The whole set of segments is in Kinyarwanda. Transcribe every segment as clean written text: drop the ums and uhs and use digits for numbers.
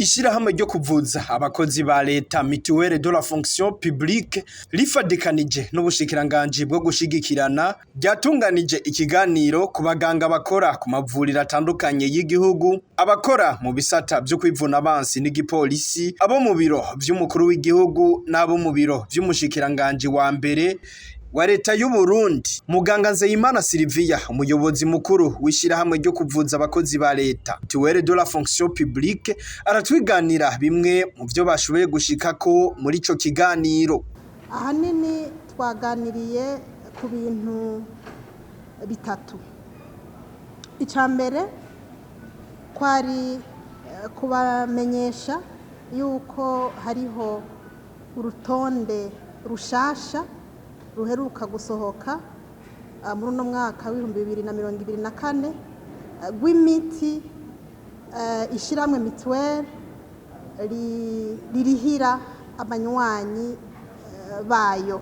Ishirahamwe ryo kuvuza abakozi ba leta Mutuelle de la fonction publique rifadikanije n'ubushikiranganji bwo gushigikirana ryatunganije ikiganiro ku baganga bakora ku mavuriro atandukanye y'igihugu, abakora mu bisata vyo kwivuna abansi n'igipolisi, abo mu biro vy'umukuru w'igihugu n'abo mu biro vy'umushikiranganji wa mbere wa leta y'u Burundi. Muganga Nzeyimana Sylvia, umuyobozi mukuru w'ishirahamwe ryo kuvuza abakozi ba leta Mutuelle de la fonction publique, aratwiganira bimwe mu vyo bashoboye gushikako muri ico kiganiro. Ahanini twaganiriye ku bintu bitatu. Icambere kwari kubamenyesha yuko hariho urutonde rushasha ruheruka gusohoka muri uno mwaka w'2024 rw'imiti ishiramwe Mutuelle ririhira abanywanyi bayo.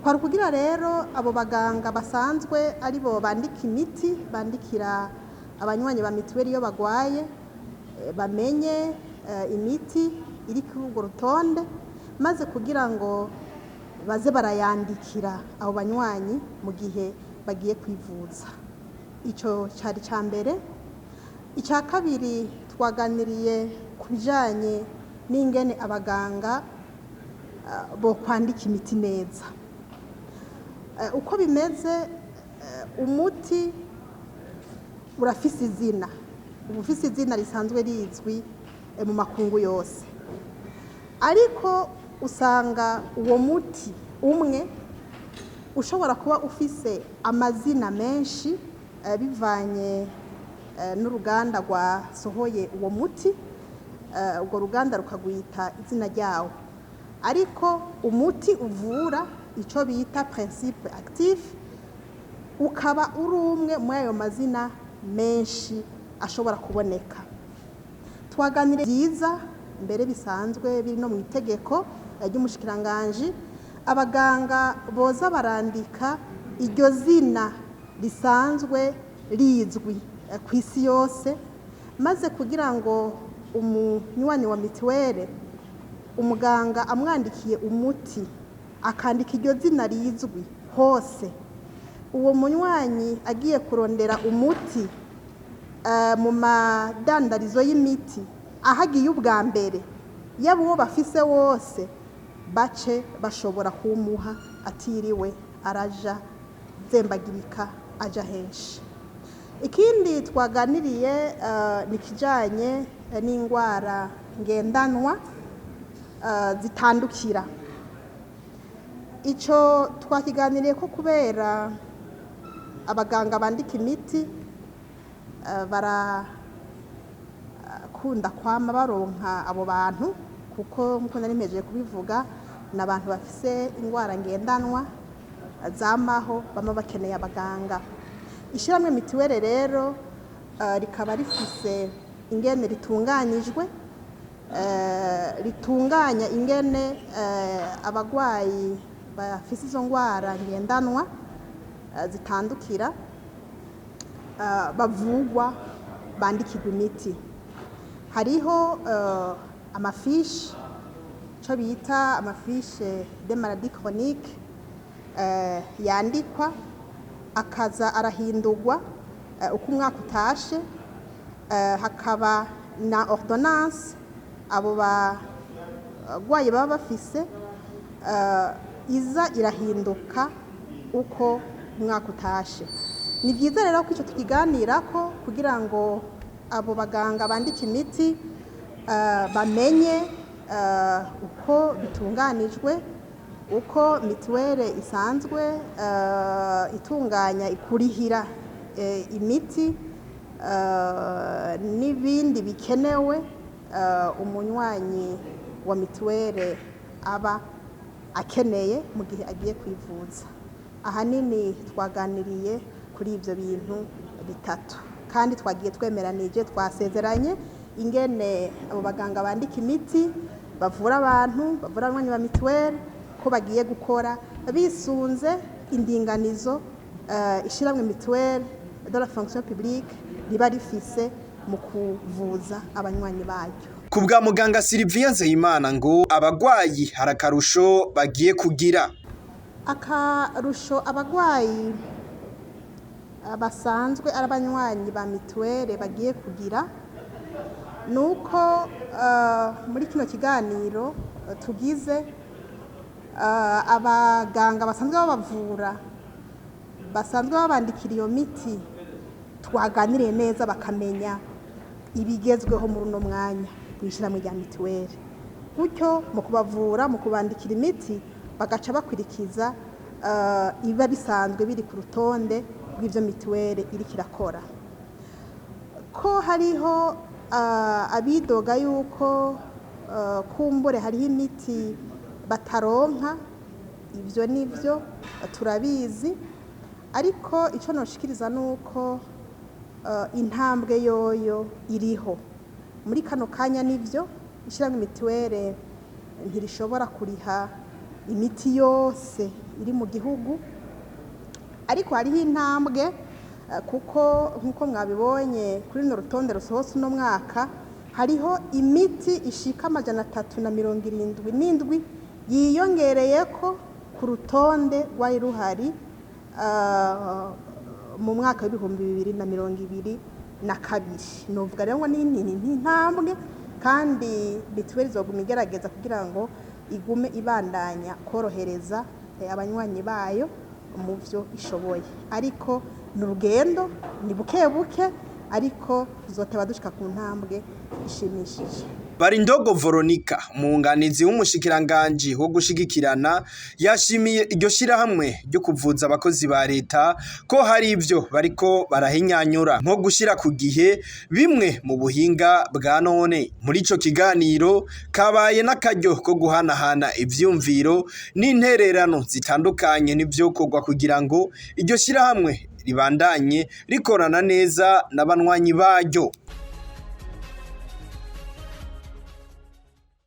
Kwari kugira rero abo baganga basanzwe aribo bandika imiti, bandikira abanywanyi ba Mutuelle iyo bagwaye, bamenye imiti iri kuri urwo rutonde, maze kugira ngo baze barayandikira abo banywanyi mu gihe bagiye kwivuza. Ico cari ca mbere. Ica kabiri twaganiriye ku bijanye n'ingene abaganga bo kwandika imiti neza. Uko bimeze, umuti urafise izina, ufise izina risanzwe rizwi mu makungu yose, ariko usanga uwo muti umwe ushobora kuba ufise amazina menshi bivanye n'uruganda rwasohoye uwo muti, urwo ruganda rukagwita izina ryawo, ariko umuti uvura ico bita principe actif ukaba uri umwe muri ayo mazina menshi ashobora kuboneka. Twaganire byiza mbere bisanzwe biri no mu itegeko ry'umushikiranganji, abaganga boza barandika iryo zina risanzwe rizwi ku isi yose, maze kugira ngo umunywanyi wa Mutuelle, umuganga amwandikiye umuti akandika iryo zina rizwi hose, uwo munywanyi agiye kurondera umuti mu madandarizo y'imiti ahagiye ubwa mbere, yaba uwo bafise wose bace bashobora kumuha atiriwe araja zembagirika aja henshi. Ikindi twaganiriye ni kijanye n'ingwara ngendanwa zitandukira. Ico twakiganiriye ko kubera abaganga bandika imiti barakunda kwama baronka abo bantu, kuko nkuko narimejeje kubivuga n'abantu bafise ingwara ngendanwa zamaho bama bakeneye abaganga. Ishiramwe Mutuelle rero rikaba rifise ingene ritunganijwe, ritunganya ingene abagwayi bafise izo ngwara ngendanwa zitandukira bavugwa, bandikirwa imiti. Hariho amafishi, co bita amafiche de maladie chronique, yandikwa akaza arahindurwa uko umwaka utashe. Hakaba na ordonnance abo bagwayi baba bafise, iza irahinduka uko umwaka utashe. Ni byiza rero ko ico tukiganirako kugira ngo abo baganga bandika imiti bamenye uko bitunganijwe, uko Mutuelle isanzwe itunganya ikurihira imiti n'ibindi bikenewe umunywanyi wa Mutuelle aba akeneye mu gihe agiye kwivuza. Ahanini twaganiriye kuri ivyo bintu bitatu, kandi twagiye twemeranije, twasezeranye ingene abo baganga bandika imiti bavura abantu, bavura abanywanyi ba Mutuelle, ko bagiye gukora bisunze indinganizo ishiramwe Mutuelle de la fonction publique riba rifise mu kuvuza abanywanyi bayo. ku bwa muganga Sylvien Nzeyimana ngo abagwayi hari akarusho bagiye kugira. Akarusho abagwayi basanzwe ari abanywanyi ba mituwere bagiye kugira nuko muri kino kiganiro tugize abaganga basanzwe babavura basanzwe babandikira iyo miti twaganiriye neza bakamenya ibigezweho muri uno mwanya mw'ishirahamwe rya mituwere, gutyo mu kubavura mu kubandikira imiti bagaca bakwirikiza iba bisanzwe biri ku rutonde rw'ivyo mituwere iriko irakora. Ko hariho abidoga yuko kumbure hariho imiti bataronka, ivyo nivyo turabizi, ariko ico noshikiriza nuko intambwe yoyo iriho muri kano kanya. Nivyo ishirahamwe mituwere ntirishobora kuriha imiti yose iri mu gihugu, ariko hariho intambwe kuko nkuko mwabibonye kuri no rutonde rusohotse uno mwaka hariho imiti ishika 377 yiyongereyeko ku rutonde rwari ruhari mu mwaka w'2022. Novuga rero ngo ni intambwe, kandi mituwere izoguma igerageza kugira ngo igume ibandanya korohereza abanywanyi bayo mu vyo ishoboye, ariko n'urugendo ni buke buke, ariko tuzoteba dushika ku ntambwe ishimishije. Barindogo Veronica, umwunganizi w'umushikiranganji wo gushigikirana, yashimiye iryo shirahamwe ryo kuvuza abakozi ba leta ko hari ivyo bariko barahinyanyura nko gushira ku gihe bimwe mu buhinga bwa none. Muri ico kiganiro kabaye n'akaryo ko guhanahana ivyumviro n'intererano zitandukanye n'ivyokorwa kugira ngo iryo shirahamwe ribandanye rikorana neza n'abanywanyi baryo.